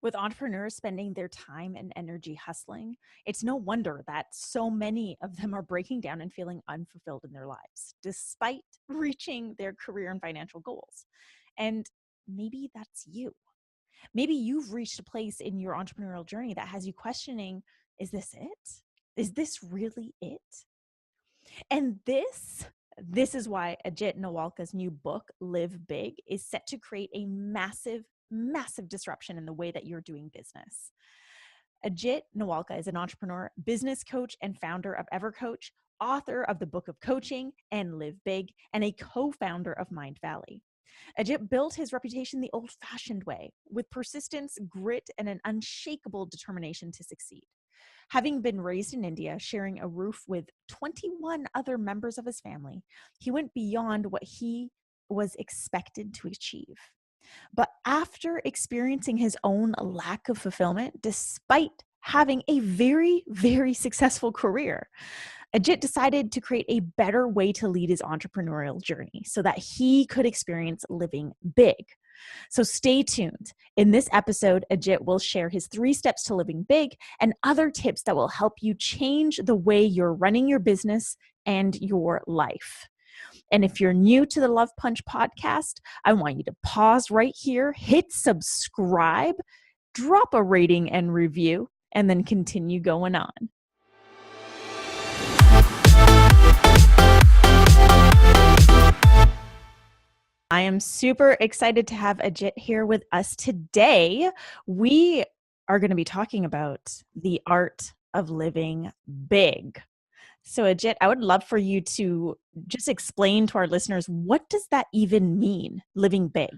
With entrepreneurs spending their time and energy hustling, it's no wonder that so many of them are breaking down and feeling unfulfilled in their lives, despite reaching their career and financial goals. And maybe that's you. Maybe you've reached a place in your entrepreneurial journey that has you questioning, is this it? Is this really it? And this is why Ajit Nawalkha's new book, Live Big, is set to create a massive disruption in the way that you're doing business. Ajit Nawalkha is an entrepreneur, business coach, and founder of Evercoach, author of the Book of Coaching and Live Big, and a co-founder of Mind Valley. Ajit built his reputation the old-fashioned way, with persistence, grit, and an unshakable determination to succeed. Having been raised in India, sharing a roof with 21 other members of his family, he went beyond what he was expected to achieve. But after experiencing his own lack of fulfillment, despite having a very successful career, Ajit decided to create a better way to lead his entrepreneurial journey so that he could experience living big. So stay tuned. In this episode, Ajit will share his 3 steps to living big and other tips that will help you change the way you're running your business and your life. And if you're new to the LovePunch podcast, I want you to pause right here, hit subscribe, drop a rating and review, and then continue going on. I am super excited to have Ajit here with us today. We are going to be talking about the art of living big. So Ajit, I would love for you to just explain to our listeners, what does that even mean, living big?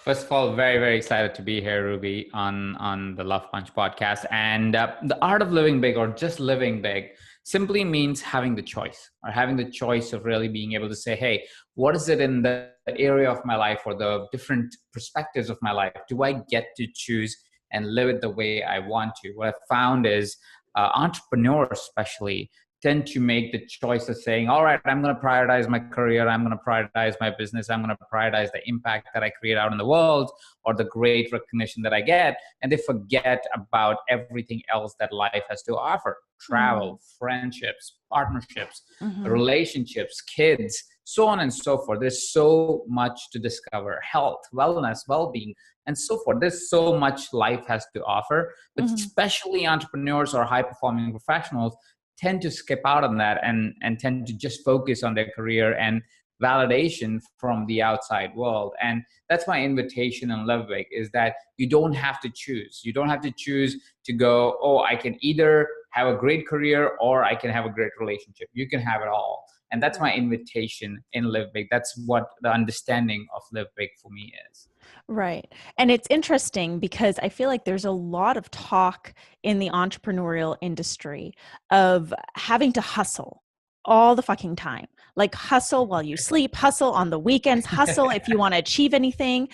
First of all, very excited to be here, Ruby, on the Love Punch podcast. And the art of living big, or just living big, simply means having the choice, or having the choice of really being able to say, hey, what is it in the area of my life or the different perspectives of my life? Do I get to choose and live it the way I want to? What I've found is entrepreneurs especially tend to make the choice of saying, all right, I'm going to prioritize my career. I'm going to prioritize my business. I'm going to prioritize the impact that I create out in the world or the great recognition that I get. And they forget about everything else that life has to offer. Travel, friendships, partnerships, relationships, kids, so on and so forth. There's so much to discover. Health, wellness, well-being, and so forth. There's so much life has to offer, but especially entrepreneurs or high-performing professionals tend to skip out on that and tend to just focus on their career and validation from the outside world. And that's my invitation in Live Big, is that you don't have to choose. You don't have to choose to go, oh, I can either have a great career or I can have a great relationship. You can have it all. And that's my invitation in Live Big. That's what the understanding of Live Big for me is. Right. And it's interesting because I feel like there's a lot of talk in the entrepreneurial industry of having to hustle all the fucking time. Like hustle while you sleep, hustle on the weekends, hustle if you want to achieve anything.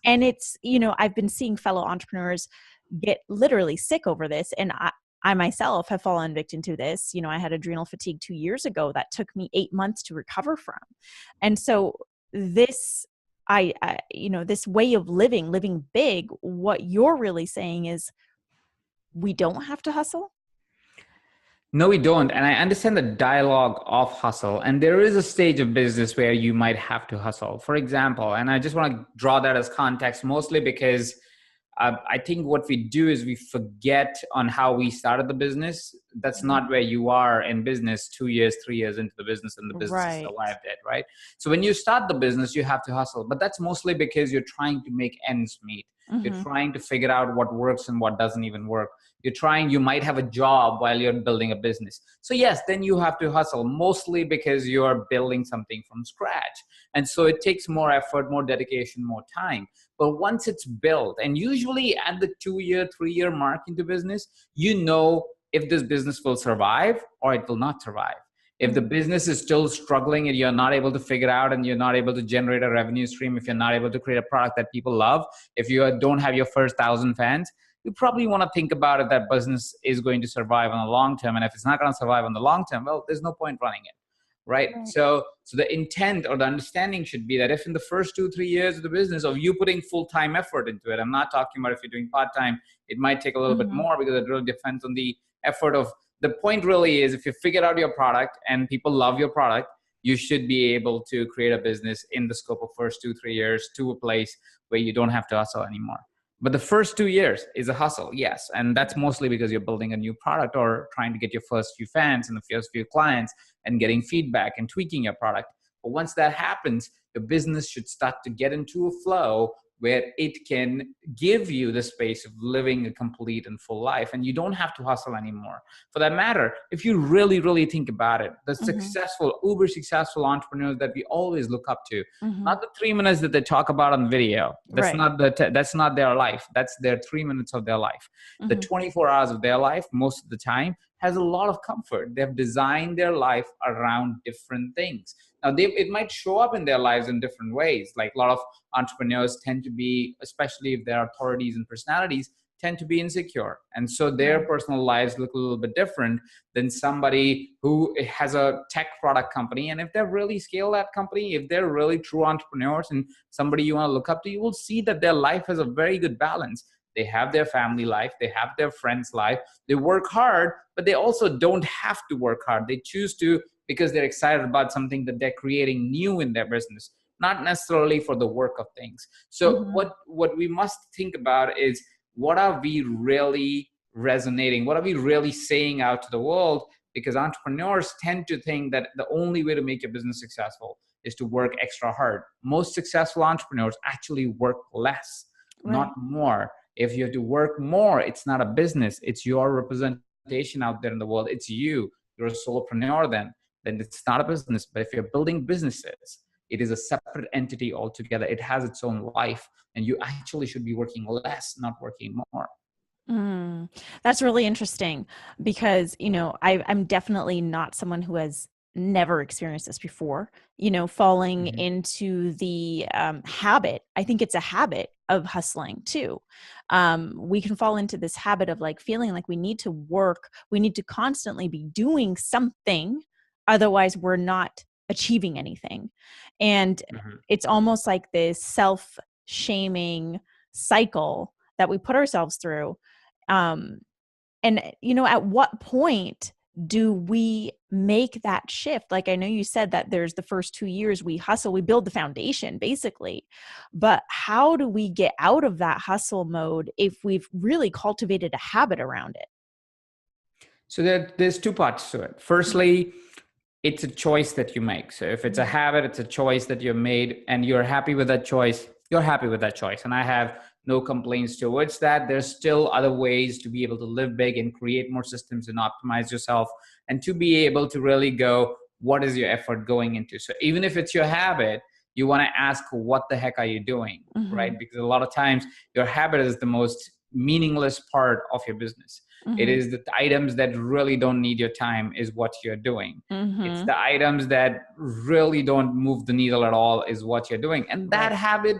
And it's, I've been seeing fellow entrepreneurs get literally sick over this. And I myself have fallen victim to this. I had adrenal fatigue 2 years ago that took me 8 months to recover from. And so this this way of living big, what you're really saying is we don't have to hustle? No, we don't. And I understand the dialogue of hustle. And there is a stage of business where you might have to hustle. For example, and I just want to draw that as context, mostly because I think what we do is we forget on how we started the business. That's not where you are in business 2 years, 3 years into the business, and the business is alive dead, right? So when you start the business, you have to hustle. But that's mostly because you're trying to make ends meet. You're trying to figure out what works and what doesn't even work. You might have a job while you're building a business. So yes, then you have to hustle, mostly because you're building something from scratch. And so it takes more effort, more dedication, more time. But once it's built, and usually at the 2-year, 3-year mark into business, if this business will survive or it will not survive. If the business is still struggling and you're not able to figure out and you're not able to generate a revenue stream, if you're not able to create a product that people love, if you don't have your first 1,000 fans, you probably want to think about if that business is going to survive on the long term. And if it's not going to survive on the long term, well, there's no point running it, right? Right. So the intent or the understanding should be that if in the first 2-3 years of the business of you putting full-time effort into it, I'm not talking about if you're doing part-time, it might take a little bit Mm-hmm. more because it really depends on the effort of the point. Really is if you figure out your product and people love your product, you should be able to create a business in the scope of first 2-3 years to a place where you don't have to hustle anymore. But the first 2 years is a hustle, yes. And that's mostly because you're building a new product or trying to get your first few fans and the first few clients and getting feedback and tweaking your product. But once that happens, your business should start to get into a flow where it can give you the space of living a complete and full life. And you don't have to hustle anymore. For that matter, if you really, really think about it, the Mm-hmm. successful, uber successful entrepreneurs that we always look up to, Mm-hmm. not the 3 minutes that they talk about on video. That's Right. not that's not their life. That's their 3 minutes of their life. The Mm-hmm. 24 hours of their life, most of the time, has a lot of comfort. They've designed their life around different things. Now, it might show up in their lives in different ways. Like a lot of entrepreneurs tend to be, especially if they're authorities and personalities, tend to be insecure. And so their Right. personal lives look a little bit different than somebody who has a tech product company. And if they really scale that company, if they're really true entrepreneurs and somebody you want to look up to, you will see that their life has a very good balance. They have their family life, they have their friends' life, they work hard, but they also don't have to work hard. They choose to because they're excited about something that they're creating new in their business, not necessarily for the work of things. So Mm-hmm. what we must think about is, what are we really resonating? What are we really saying out to the world? Because entrepreneurs tend to think that the only way to make your business successful is to work extra hard. Most successful entrepreneurs actually work less, not Right. more. If you have to work more, it's not a business, it's your representation out there in the world. It's you. You're a solopreneur then it's not a business. But if you're building businesses, it is a separate entity altogether. It has its own life, and you actually should be working less, not working more. Mm, that's really interesting because, I'm definitely not someone who has never experienced this before, falling Mm-hmm. into the habit. I think it's a habit of hustling too. We can fall into this habit of like feeling like we need to work, we need to constantly be doing something, otherwise, we're not achieving anything. And Mm-hmm. it's almost like this self shaming cycle that we put ourselves through. um and at what point do we make that shift? Like, I know you said that there's the first 2 years we hustle, we build the foundation basically, but how do we get out of that hustle mode if we've really cultivated a habit around it? So there's two parts to it. Firstly, it's a choice that you make. So if it's a Mhm. habit, it's a choice that you've made and you're happy with that choice, you're happy with that choice. And I have no complaints towards that. There's still other ways to be able to live big and create more systems and optimize yourself and to be able to really go, what is your effort going into? So even if it's your habit, you want to ask, what the heck are you doing? Mhm. Right? Because a lot of times your habit is the most meaningless part of your business. It Mhm. is the items that really don't need your time is what you're doing. It's Mhm. the items that really don't move the needle at all is what you're doing. And that Right. habit,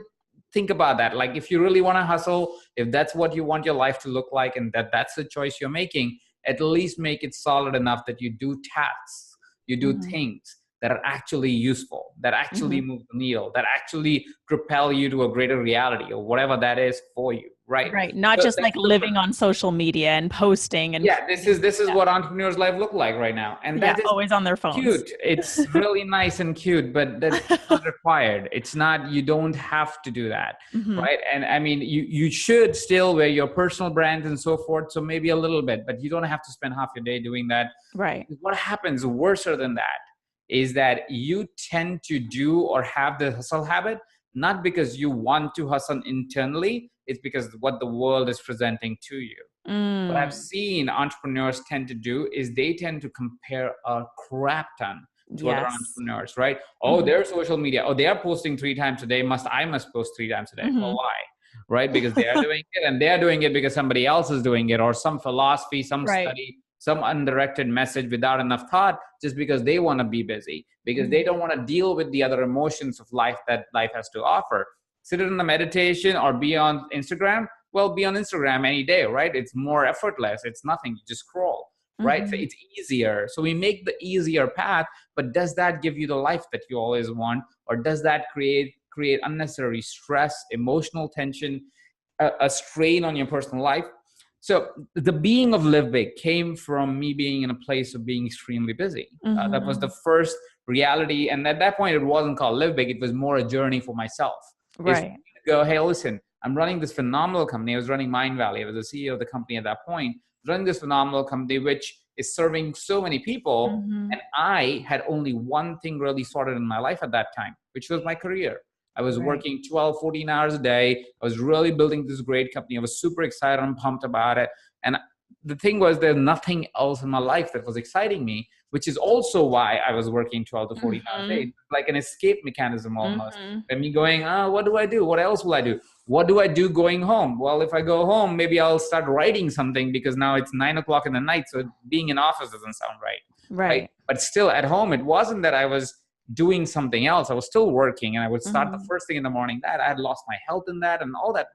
think about that. Like if you really want to hustle, if that's what you want your life to look like and that's the choice you're making, at least make it solid enough that you do tasks, you do Mhm. things that are actually useful, that actually Mhm. move the needle, that actually propel you to a greater reality or whatever that is for you, right? Right. Not So just like that's the living on social media and posting and yeah, this creating is this is stuff. what entrepreneurs life look like right now, and Yeah, that is always on their phones. cute. It's really nice and cute, but that's not required. It's not, you don't have to do that, Mhm. right? And I mean, you should still wear your personal brands and so forth, so maybe a little bit, but you don't have to spend half your day doing that. Right. What happens worse than that is that you tend to do or have the hustle habit not because you want to hustle internally, it's because what the world is presenting to you. What I've Mm. seen entrepreneurs tend to do is they tend to compare a crap ton to other Yes. entrepreneurs, right? Oh, Mhm. their social media. Oh, they are posting 3 times a day. I must post 3 times a day. Well, Mhm. why? Right? Because they are doing it and they are doing it because somebody else is doing it or some philosophy, some Right. study, some undirected message without enough thought just because they want to be busy, because they Mhm. don't want to deal with the other emotions of life that life has to offer. Sit in the meditation or be on Instagram, well, be on Instagram any day, right? It's more effortless. It's nothing. You just scroll. right? So Mm-hmm. it's easier. So we make the easier path, but does that give you the life that you always want? Or does that create unnecessary stress, emotional tension, a strain on your personal life? So the being of live big came from me being in a place of being extremely busy. That was Mm-hmm. the first reality. And at that point, it wasn't called live big. It was more a journey for myself. Is Right. go, hey, listen, I'm running this phenomenal company. I was running Mind Valley. I was the CEO of the company at that point, running this phenomenal company, which is serving so many people. Mm-hmm. And I had only one thing really sorted in my life at that time, which was my career. I was Right. working 12, 14 hours a day. I was really building this great company. I was super excited and pumped about it. And the thing was, there's nothing else in my life that was exciting me, which is also why I was working 12 to 14 hours a Mm-hmm. day, like an escape mechanism almost. Mm-hmm. And me going, what do I do? What else will I do? What do I do going home? Well, if I go home, maybe I'll start writing something because now it's 9 o'clock in the night. So being in office doesn't sound right. Right. Right. But still at home, it wasn't that I was doing something else. I was still working, and I would start the Mm-hmm. first thing in the morning that I had lost my health in that and all that.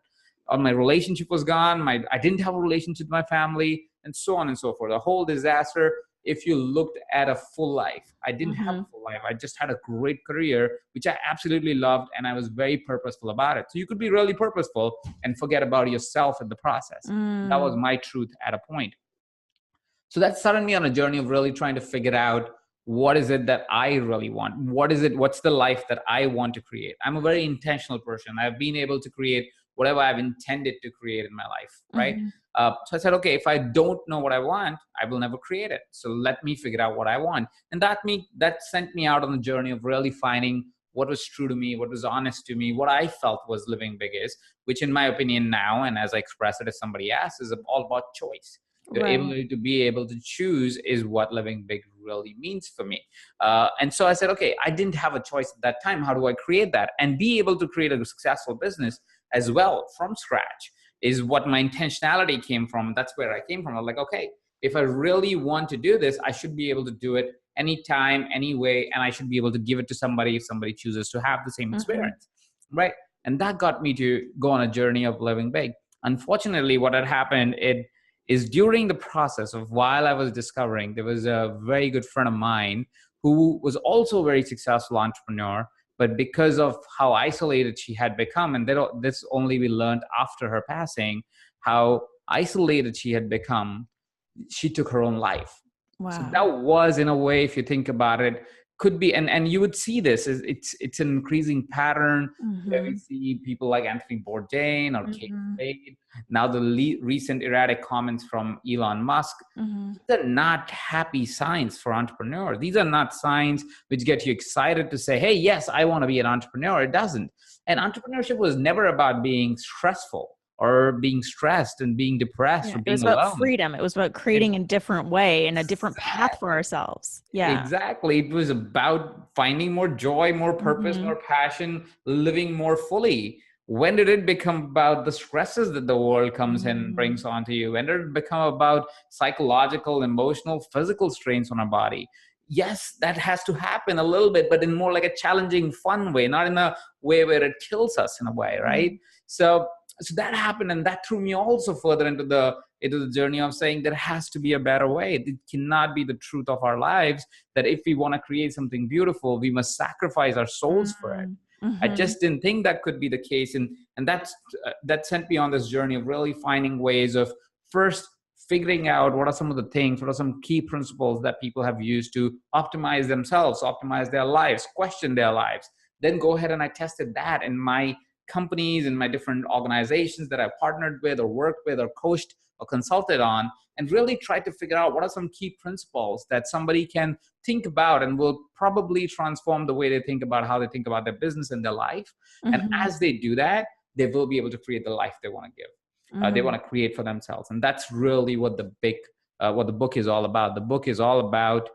My relationship was gone. I didn't have a relationship with my family, and so on and so forth. A whole disaster. If you looked at a full life, I didn't have Mm-hmm. a full life. I just had a great career, which I absolutely loved, and I was very purposeful about it. So you could be really purposeful and forget about yourself in the process. That was Mm. my truth at a point. So that started me on a journey of really trying to figure out what is it that I really want? What's the life that I want to create? I'm a very intentional person. I've been able to create whatever I've intended to create in my life, right? Mm-hmm. So I said, okay, if I don't know what I want, I will never create it. So let me figure out what I want. And that sent me out on the journey of really finding what was true to me, what was honest to me, what I felt was living big is, which in my opinion now, and as I express it, if somebody asks, is all about choice. The Right. ability to be able to choose is what living big really means for me. And so I said, okay, I didn't have a choice at that time. How do I create that and be able to create a successful business as well from scratch? Is what my intentionality came from. That's where I came from. I was like, okay, if I really want to do this, I should be able to do it anytime, anyway, and I should be able to give it to somebody if somebody chooses to have the same Mm-hmm. experience, right? And that got me to go on a journey of living big. Unfortunately, what had happened, it is during the process of while I was discovering, there was a very good friend of mine who was also a very successful entrepreneur, but because of how isolated she had become, and this only we learned after her passing, how isolated she had become, she took her own life. So Wow. that was, in a way, if you think about it, could be, and you would see this, it's an increasing pattern where we Mm-hmm. see people like Anthony Bourdain or Kate Mm-hmm. Spade. Now the recent erratic comments from Elon Musk, Mm-hmm. these are not happy signs for entrepreneurs. These are not signs which get you excited to say, hey, yes, I want to be an entrepreneur. It doesn't. And entrepreneurship was never about being stressful or being stressed and being depressed Yeah. or It was being about alone. freedom. It was about It, creating a different way and a different path for ourselves. Yeah. Exactly. It was about finding more joy, more purpose, Mm-hmm. more passion, living more fully. When did it become about the stresses that the world comes in and Mm-hmm. brings onto you? When did it become about psychological, emotional, physical strains on our body? Yes, that has to happen a little bit, but in more like a challenging, fun way, not in a way where it kills us in a way, right? Mm-hmm. So that happened, and that threw me also further into the journey of saying there has to be a better way. It cannot be the truth of our lives that if we want to create something beautiful, we must sacrifice our souls for it. I Mm-hmm. just didn't think that could be the case, and that sent me on this journey of really finding ways of first figuring out what are some of the things, what are some key principles that people have used to optimize themselves, optimize their lives, question their lives. Then go ahead and I tested that in my companies and my different organizations that I partnered with or worked with or coached or consulted on, and really tried to figure out what are some key principles that somebody can think about and will probably transform the way they think about how they think about their business and their life. And Mm-hmm. as they do that, they will be able to create the life they want to give. They Mm-hmm. want to create for themselves, and that's really what what the book is all about. The book is all about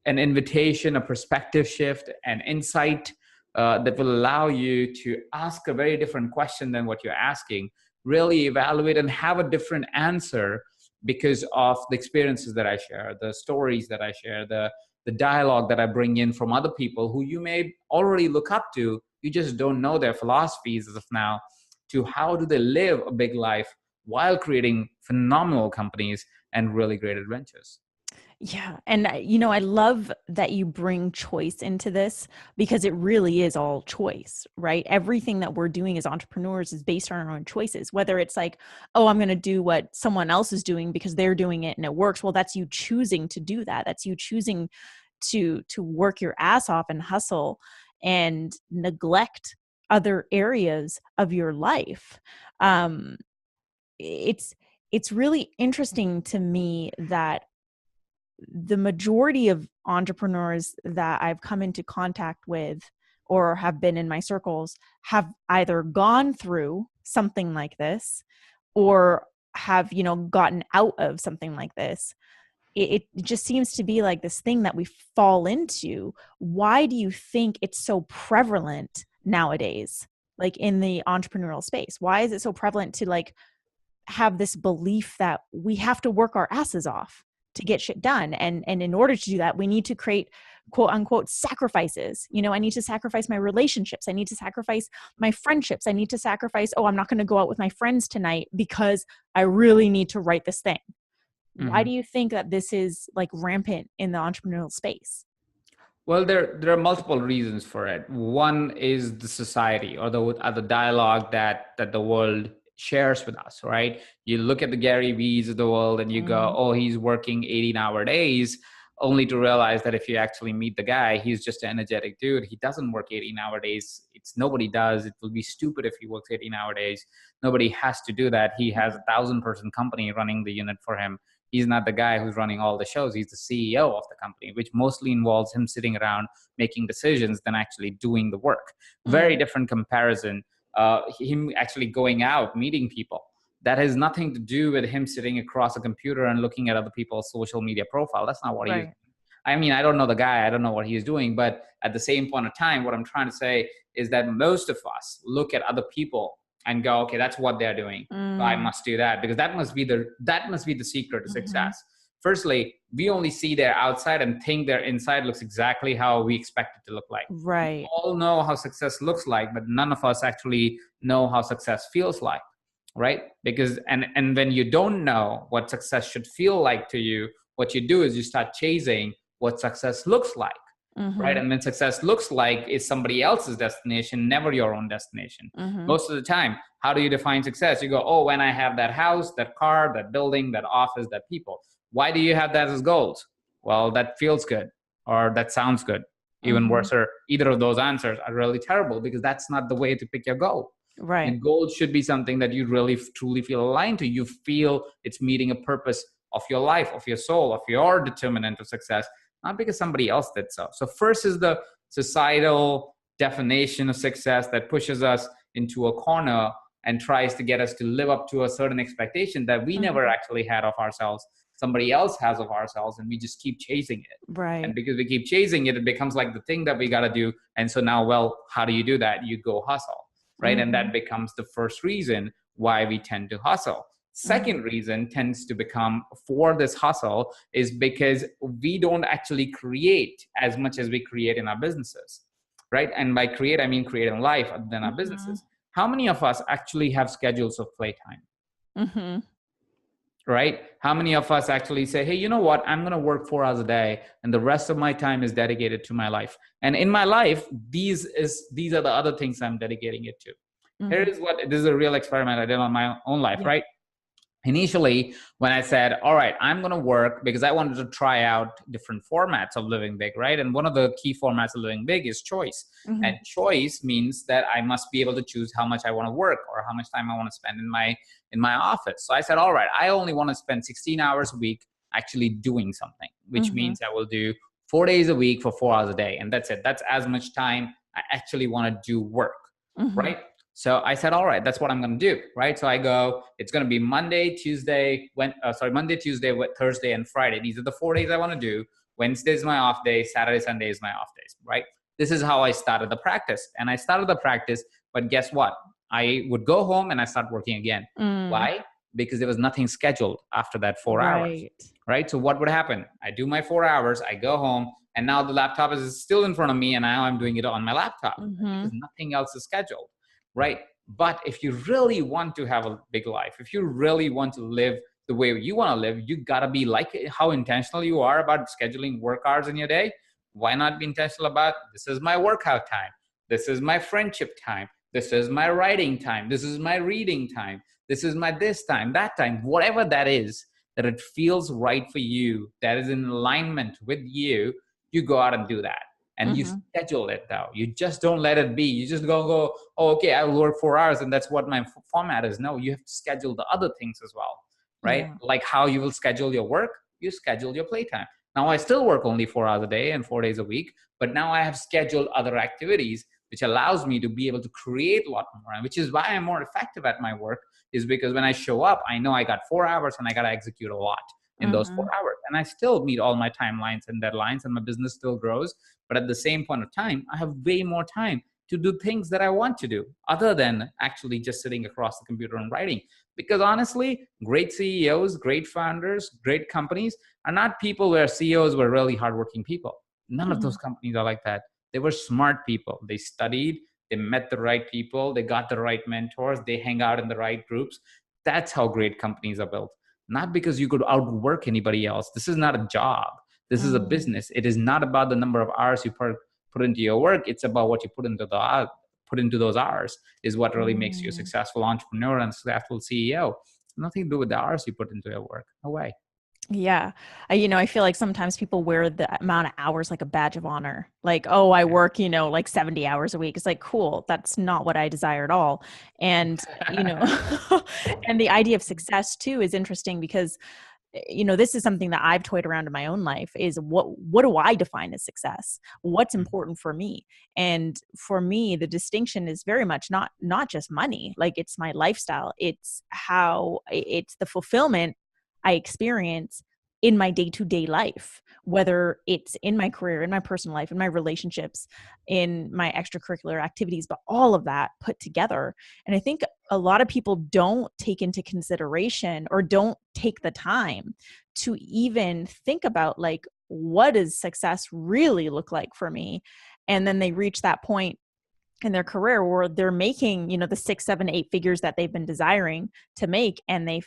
an invitation, a perspective shift, an insight that will allow you to ask a very different question than what you're asking, really evaluate and have a different answer because of the experiences that I share, the stories that I share, the dialogue that I bring in from other people who you may already look up to. You just don't know their philosophies as of now, to how do they live a big life while creating phenomenal companies and really great adventures. Yeah. And, I love that you bring choice into this because it really is all choice, right? Everything that we're doing as entrepreneurs is based on our own choices, whether it's like, oh, I'm going to do what someone else is doing because they're doing it and it works. Well, that's you choosing to do that. That's you choosing to work your ass off and hustle and neglect other areas of your life. Um, it's it's really interesting to me that the majority of entrepreneurs that I've come into contact with or have been in my circles have either gone through something like this or have, gotten out of something like this. It just seems to be like this thing that we fall into. Why do you think it's so prevalent nowadays, like in the entrepreneurial space? Why is it so prevalent to like have this belief that we have to work our asses off to get shit done, and in order to do that we need to create quote unquote sacrifices? I need to sacrifice my relationships, I need to sacrifice my friendships, I need to sacrifice, oh, I'm not going to go out with my friends tonight because I really need to write this thing. Why Mhm. do you think that this is like rampant in the entrepreneurial space? Well, there are multiple reasons for it. One is the society or the dialogue that the world shares with us, right? You look at the Gary Vees of the world and you go, Mm, oh, he's working 18-hour days, only to realize that if you actually meet the guy, he's just an energetic dude. He doesn't work 18-hour days. It's nobody does. It will be stupid if he works 18-hour days. Nobody has to do that. He has a 1,000-person company running the unit for him. He's not the guy who's running all the shows. He's the CEO of the company, which mostly involves him sitting around making decisions than actually doing the work. Very mm, different comparison. Him actually going out, meeting people. That has nothing to do with him sitting across a computer and looking at other people's social media profile. That's not what he is. right. I mean, I don't know the guy. I don't know what he's doing. But at the same point of time, what I'm trying to say is that most of us look at other people and go, okay, that's what they're doing. So I Mm, must do that because that must be the secret to mhm. success. Firstly, we only see their outside and think their inside looks exactly how we expect it to look like. We Right. all know how success looks like, but none of us actually know how success feels like, right? Because and when you don't know what success should feel like to you, what you do is you start chasing what success looks like, right? Mhm, And when success looks like is somebody else's destination, never your own destination. mhm, Most of the time, how do you define success? You go, oh, when I have that house, that car, that building, that office, that people. Why do you have that as goals? Well, that feels good or that sounds good. Even mhm. worse, or either of those answers are really terrible because that's not the way to pick your goal. Right. Your goal should be something that you really truly feel aligned to. You feel it's meeting a purpose of your life, of your soul, of your determinant of success, not because somebody else did so. So first is the societal definition of success that pushes us into a corner and tries to get us to live up to a certain expectation that we never Mhm. actually had of ourselves. Somebody else has of ourselves, and we just keep chasing it. And Right. because we keep chasing it, it becomes like the thing that we got to do. And so now, well, how do you do that? You go hustle, right? And that Mhm, becomes the first reason why we tend to hustle. mhm, Second reason tends to become for this hustle is because we don't actually create as much as we create in our businesses, right? And by create, I mean create in life other than our mhm, businesses. How many of us actually have schedules of playtime? mhm, Right? How many of us actually say, hey, you know what? I'm going to work 4 hours a day and the rest of my time is dedicated to my life. And in my life, these are the other things I'm dedicating it to. Here mhm. is what this is a real experiment I did on my own life, Yeah. right? Initially, when I said, all right, I'm going to work because I wanted to try out different formats of living big, right? And one of the key formats of living big is choice. And Mhm, choice means that I must be able to choose how much I want to work or how much time I want to spend in my office. So I said, all right, I only want to spend 16 hours a week actually doing something, which mhm, means I will do 4 days a week for 4 hours a day. And that's it. That's as much time I actually want to do work, mhm, right? So I said, all right, that's what I'm going to do, right? So I go, it's going to be Monday, Tuesday, Monday, Tuesday, Thursday, and Friday. These are the 4 days I want to do. Wednesday is my off day. Saturday, Sunday is my off days, right? This is how I started the practice. And I started the practice, but guess what? I would go home and I start working again. mm. Why? Because there was nothing scheduled after that 4 hours, Right. right? So what would happen? I do my 4 hours, I go home, and now the laptop is still in front of me, and now I'm doing it on my laptop because Mhm, nothing else is scheduled, right? But if you really want to have a big life, if you really want to live the way you want to live, you got to be like how intentional you are about scheduling work hours in your day. Why not be intentional about, this is my workout time, this is my friendship time, this is my writing time, this is my reading time, this is my this time, that time, whatever that is, that it feels right for you, that is in alignment with you, you go out and do that. And you Mm-hmm. schedule it though. You just don't let it be. You just go, oh, okay, I will work 4 hours and that's what my format is. No, you have to schedule the other things as well, right? Yeah. Like how you will schedule your work, you schedule your playtime. Now I still work only 4 hours a day and 4 days a week, but now I have scheduled other activities, which allows me to be able to create a lot more. And which is why I'm more effective at my work, is because when I show up, I know I got 4 hours and I got to execute a lot in those Mm-hmm. 4 hours. And I still meet all my timelines and deadlines, and my business still grows. But at the same point of time, I have way more time to do things that I want to do other than actually just sitting across the computer and writing. Because honestly, great CEOs, great founders, great companies are not people where CEOs were really hardworking people. None of Mm-hmm. those companies are like that. They were smart people. They studied, they met the right people, they got the right mentors, they hang out in the right groups. That's how great companies are built. Not because you could outwork anybody else. This is not a job. This is a Mm. business. It is not about the number of hours you put into your work. It's about what you put into those hours is what really makes you a Mm. successful entrepreneur and successful CEO. Nothing to do with the hours you put into your work. No way. Yeah. I feel like sometimes people wear the amount of hours like a badge of honor. Like, oh, I work, like 70 hours a week. It's like, cool. That's not what I desire at all. And, and the idea of success too is interesting because this is something that I've toyed around in my own life is what do I define as success? What's important for me? And for me, the distinction is very much not just money. Like it's my lifestyle. It's the fulfillment I experience in my day-to-day life, whether it's in my career, in my personal life, in my relationships, in my extracurricular activities, but all of that put together. And I think a lot of people don't take into consideration or don't take the time to even think about like, what does success really look like for me? And then they reach that point in their career where they're making, the 6, 7, 8 figures that they've been desiring to make, and they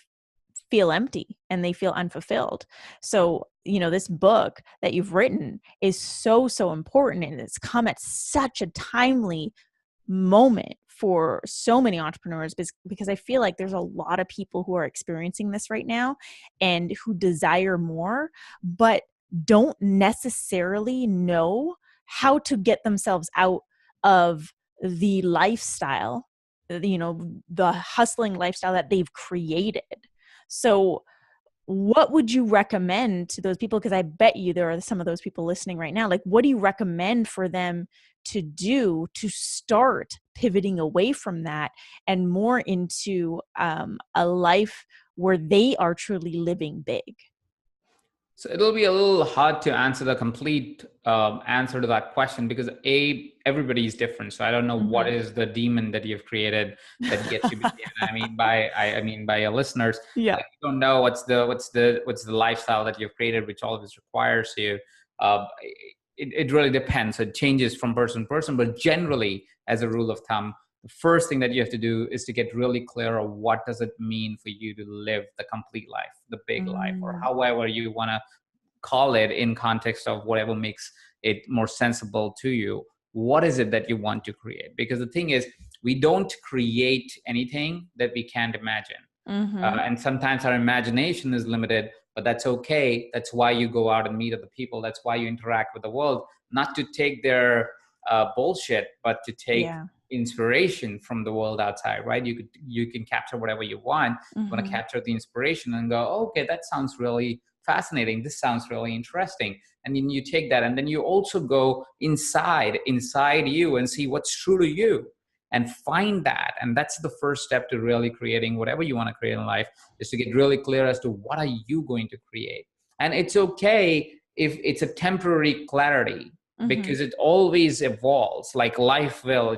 feel empty and they feel unfulfilled. So, this book that you've written is so, so important. And it's come at such a timely moment for so many entrepreneurs because I feel like there's a lot of people who are experiencing this right now and who desire more, but don't necessarily know how to get themselves out of the lifestyle, the hustling lifestyle that they've created. So what would you recommend to those people? Because I bet you there are some of those people listening right now. Like, what do you recommend for them to do to start pivoting away from that and more into a life where they are truly living big? So it'll be a little hard to answer the complete answer to that question because everybody is different. So I don't know what Mm-hmm. is the demon that you've created that gets you busy. And I mean by your listeners, Yeah. like you don't know what's the lifestyle that you've created, which always requires you. It really depends. It changes from person to person, but generally, as a rule of thumb, the first thing that you have to do is to get really clear on what does it mean for you to live the complete life, the big life, or Mm. however you want to call it in context of whatever makes it more sensible to you. What is it that you want to create? Because the thing is, we don't create anything that we can't imagine. Mm-hmm. And sometimes our imagination is limited, but that's okay. That's why you go out and meet other people. That's why you interact with the world, not to take their bullshit, but to take Yeah. inspiration from the world outside, right? You can capture whatever you want. You want to Mm-hmm. capture the inspiration and go, oh, okay, that sounds really fascinating. This sounds really interesting. And then you take that, and then you also go inside you and see what's true to you and find that. And that's the first step to really creating whatever you want to create in life, is to get really clear as to what are you going to create. And it's okay if it's a temporary clarity, Mm-hmm. because it always evolves like life will.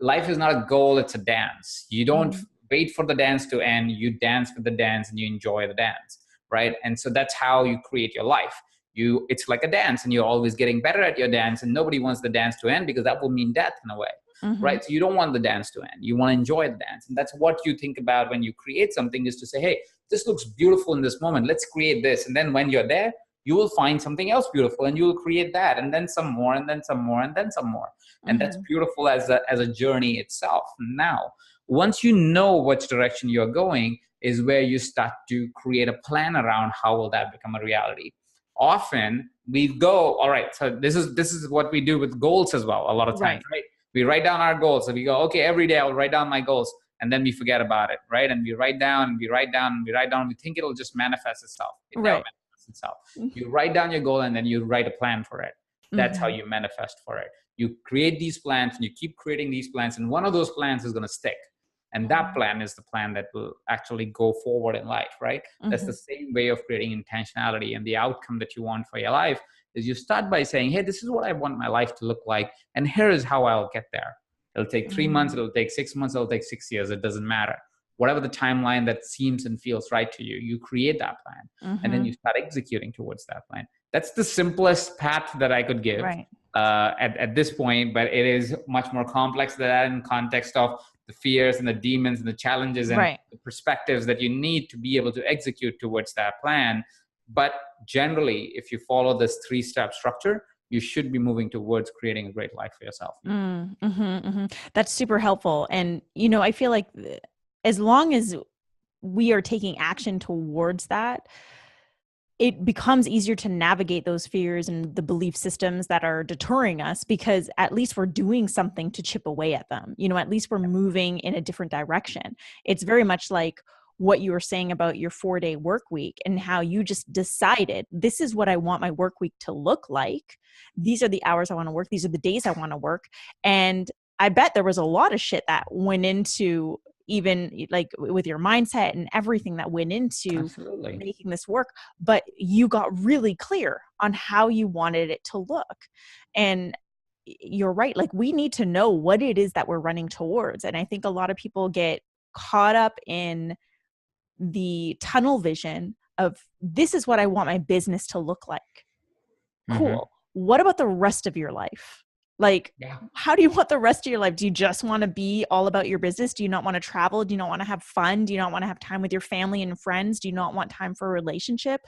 Life is not a goal, it's a dance. You don't Mm-hmm. wait for the dance to end, you dance with the dance and you enjoy the dance, right? And so that's how you create your life. It's like a dance, and you're always getting better at your dance, and nobody wants the dance to end because that will mean death in a way. Mm-hmm. right? So you don't want the dance to end. You want to enjoy the dance. And that's what you think about when you create something, is to say, hey, this looks beautiful in this moment. Let's create this. And then when you're there, you will find something else beautiful and you will create that, and then some more, and then some more, and then some more. And that's Mm-hmm. beautiful as a journey itself. Now, once you know which direction you're going, is where you start to create a plan around how will that become a reality. Often we go, all right, so this is what we do with goals as well, a lot of times, Right. right? We write down our goals. So we go, okay, every day I'll write down my goals, and then we forget about it, right? And we write down and we write down and we write down, we think it'll just manifest itself. It never Right. manifests itself. You write down your goal and then you write a plan for it. That's how Mm-hmm. you manifest for it. You create these plans and you keep creating these plans, and one of those plans is going to stick. And that plan is the plan that will actually go forward in life, right? That's Mm-hmm. the same way of creating intentionality, and the outcome that you want for your life is you start by saying, hey, this is what I want my life to look like, and here is how I'll get there. It'll take 3 months, it'll take 6 months, it'll take 6 years. It doesn't matter. Whatever the timeline that seems and feels right to you, you create that plan, and then Mm-hmm. you start executing towards that plan. That's the simplest path that I could give Right. at this point, but it is much more complex than that, in context of the fears and the demons and the challenges and Right. the perspectives that you need to be able to execute towards that plan. But generally, if you follow this 3-step structure, you should be moving towards creating a great life for yourself. Mm-hmm. Mm-hmm. That's super helpful. And, I feel like as long as we are taking action towards that, it becomes easier to navigate those fears and the belief systems that are deterring us, because at least we're doing something to chip away at them. At least we're moving in a different direction. It's very much like what you were saying about your 4-day work week and how you just decided, this is what I want my work week to look like. These are the hours I want to work. These are the days I want to work. And I bet there was a lot of shit that went into, even like with your mindset and everything that went into Absolutely. making this work, but you got really clear on how you wanted it to look. And you're right, like we need to know what it is that we're running towards. And I think a lot of people get caught up in the tunnel vision of, this is what I want my business to look like. Mm-hmm. Cool. What about the rest of your life? Like, Yeah. how do you want the rest of your life? Do you just want to be all about your business? Do you not want to travel? Do you not want to have fun? Do you not want to have time with your family and friends? Do you not want time for a relationship?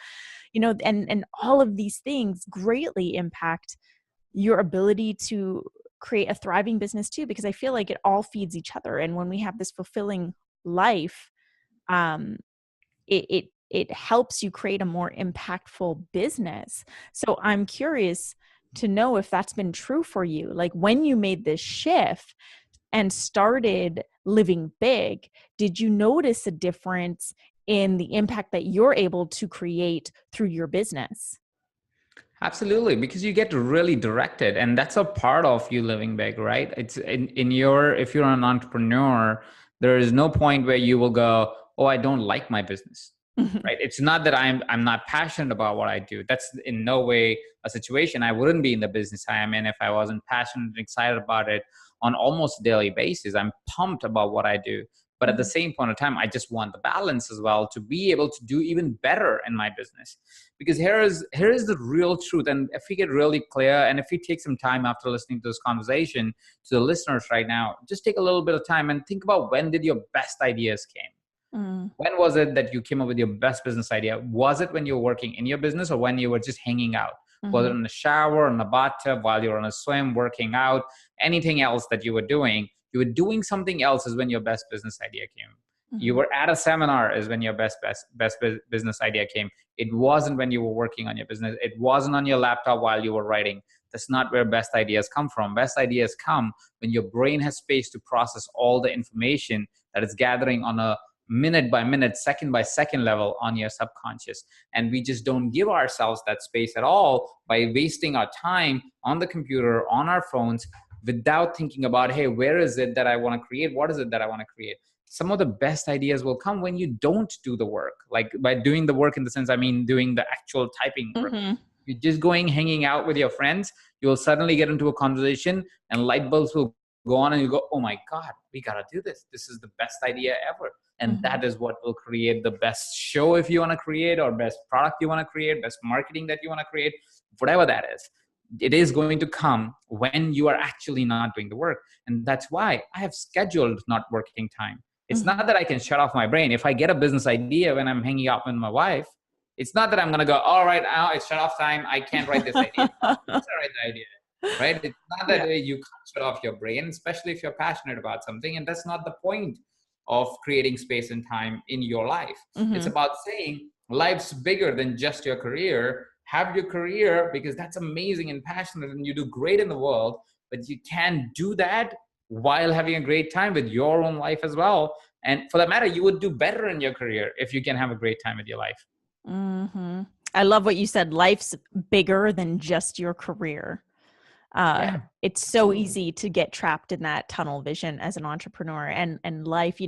And all of these things greatly impact your ability to create a thriving business too, because I feel like it all feeds each other. And when we have this fulfilling life, um, it helps you create a more impactful business. So I'm curious to know if that's been true for you. Like when you made this shift and started living big, did you notice a difference in the impact that you're able to create through your business? Absolutely, because you get really directed, and that's a part of you living big, right? It's in your, if you're an entrepreneur, there is no point where you will go, oh, I don't like my business, right? It's not that I'm not passionate about what I do. That's in no way a situation. I wouldn't be in the business I am in if I wasn't passionate and excited about it on almost a daily basis. I'm pumped about what I do. But at the same point of time, I just want the balance as well to be able to do even better in my business. Because here is the real truth. And if we get really clear, and if we take some time after listening to this conversation, to the listeners right now, just take a little bit of time and think about, when did your best ideas came? Mm, When was it that you came up with your best business idea? Was it when you were working in your business, or when you were just hanging out? Was it mhm, in the shower, in the bathtub, while you were on a swim, working out, anything else that you were doing? You were doing something else is when your best business idea came. You mhm, were at a seminar is when your best business idea came. It wasn't when you were working on your business. It wasn't on your laptop while you were writing. That's not where best ideas come from. Best ideas come when your brain has space to process all the information that it's gathering on a minute by minute, second by second level on your subconscious. And we just don't give ourselves that space at all by wasting our time on the computer, on our phones, without thinking about, hey, where is it that I want to create? What is it that I want to create? Some of the best ideas will come when you don't do the work. Like, by doing the work in the sense, I mean, doing the actual typing work. mhm, You're just going, hanging out with your friends, you'll suddenly get into a conversation and light bulbs will go on, and you go, oh my God, we got to do this. This is the best idea ever. And mhm. that is what will create the best show, if you want to create, or best product you want to create, best marketing that you want to create, whatever that is. It is going to come when you are actually not doing the work. And that's why I have scheduled not working time. It's not Mhm. that I can shut off my brain. If I get a business idea when I'm hanging out with my wife, it's not that I'm going to go, all right, now it's shut off time, I can't write this idea. Of course I write the idea, right? It's not that Yeah. you can't shut off your brain, especially if you're passionate about something. And that's not the point of creating space and time in your life. It's Mhm. about saying life's bigger than just your career. Have your career because that's amazing and passionate and you do great in the world, but you can do that while having a great time with your own life as well. And for that matter, you would do better in your career if you can have a great time with your life. Mhm. I love what you said. Life's bigger than just your career. Uh, Yeah. it's so easy to get trapped in that tunnel vision as an entrepreneur, and life,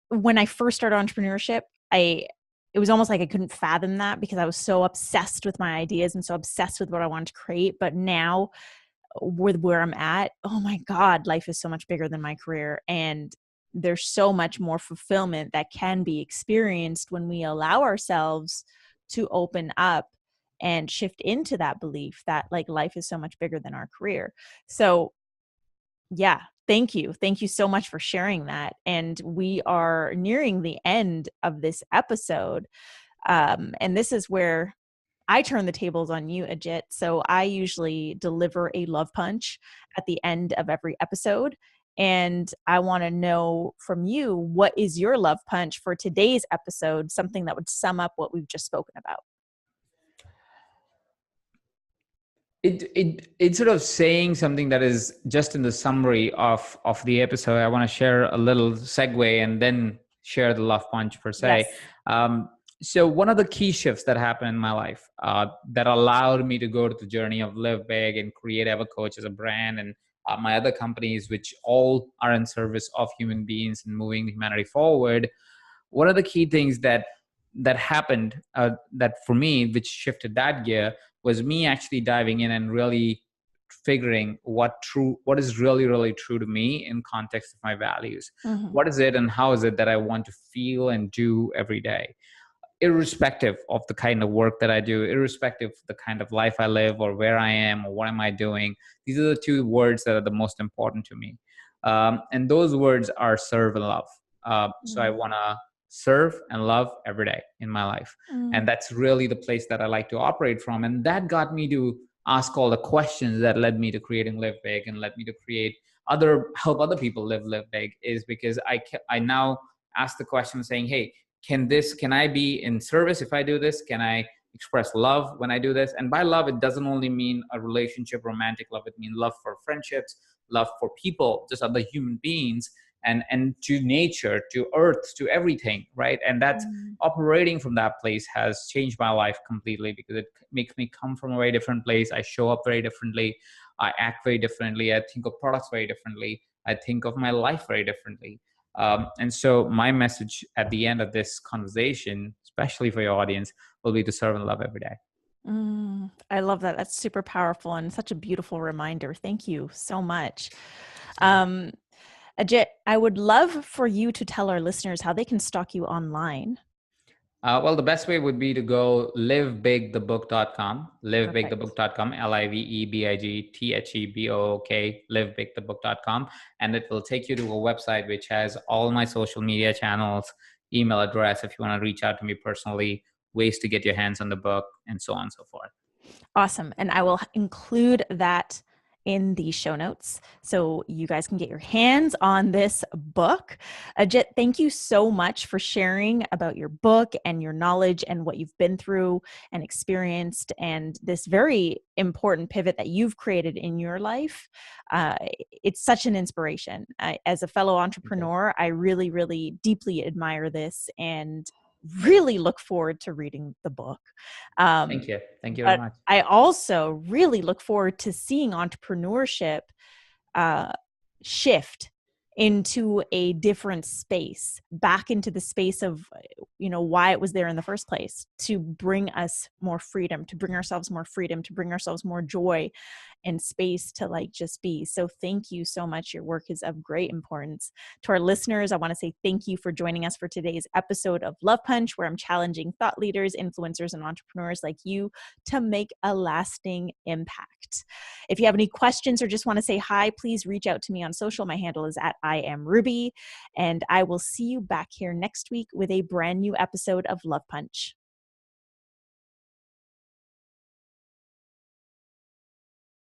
when I first started entrepreneurship, it was almost like I couldn't fathom that because I was so obsessed with my ideas and so obsessed with what I wanted to create. But now, with where I'm at, oh my God, life is so much bigger than my career. And there's so much more fulfillment that can be experienced when we allow ourselves to open up and shift into that belief that like life is so much bigger than our career. So, yeah, thank you. Thank you so much for sharing that. And we are nearing the end of this episode. And this is where I turn the tables on you, Ajit. So I usually deliver a love punch at the end of every episode. And I want to know from you, what is your love punch for today's episode? Something that would sum up what we've just spoken about. It's sort of saying something that is just in the summary of the episode. I want to share a little segue and then share the love punch per se. Yes. Um, so one of the key shifts that happened in my life that allowed me to go to the journey of live big and create Evercoach as a brand and my other companies, which all are in service of human beings and moving humanity forward. One of the key things that happened that for me, which shifted that gear, was me actually diving in and really figuring what is really true to me in context of my values. Mm-hmm. What is it and how is it that I want to feel and do every day, irrespective of the kind of work that I do, irrespective of the kind of life I live or where I am or what am I doing. These are the two words that are the most important to me. And those words are serve and love. So I want to serve and love every day in my life. And Mm-hmm. that's really the place that I like to operate from. And that got me to ask all the questions that led me to creating Live Big and led me to create help other people live big, is because I now ask the question saying, hey, can I be in service if I do this? Can I express love when I do this? And by love, it doesn't only mean a relationship, romantic love. It means love for friendships, love for people, just other human beings, and to nature, to earth, to everything, right? And that's operating from that place has changed my life completely because it makes me come from a very different place. I show up very differently. I act very differently. I think of products very differently. I think of my life very differently. And so my message at the end of this conversation, especially for your audience, will be to serve and love every day. I love that. That's super powerful and such a beautiful reminder. Thank you so much. Um, Ajit, I would love for you to tell our listeners how they can stalk you online. Well, the best way would be to go livebigthebook.com, Perfect. livebigthebook.com, LIVEBIGTHEBOOK, livebigthebook.com. And it will take you to a website which has all my social media channels, email address if you want to reach out to me personally, ways to get your hands on the book, and so on and so forth. Awesome. And I will include that in the show notes so you guys can get your hands on this book. Ajit, thank you so much for sharing about your book and your knowledge and what you've been through and experienced and this very important pivot that you've created in your life. It's such an inspiration. As a fellow Okay. entrepreneur, I really, really deeply admire this and really look forward to reading the book. Um, Thank you. Thank you very but much. I also really look forward to seeing entrepreneurship uh, shift into a different space, back into the space of, why it was there in the first place, to bring us more freedom, to bring ourselves more freedom, to bring ourselves more joy. and space to like just be. So thank you so much. Your work is of great importance. To our listeners, I want to say thank you for joining us for today's episode of Love Punch, where I'm challenging thought leaders, influencers, and entrepreneurs like you to make a lasting impact. If you have any questions or just want to say hi, please reach out to me on social. My handle is at I am Ruby, and I will see you back here next week with a brand new episode of Love Punch.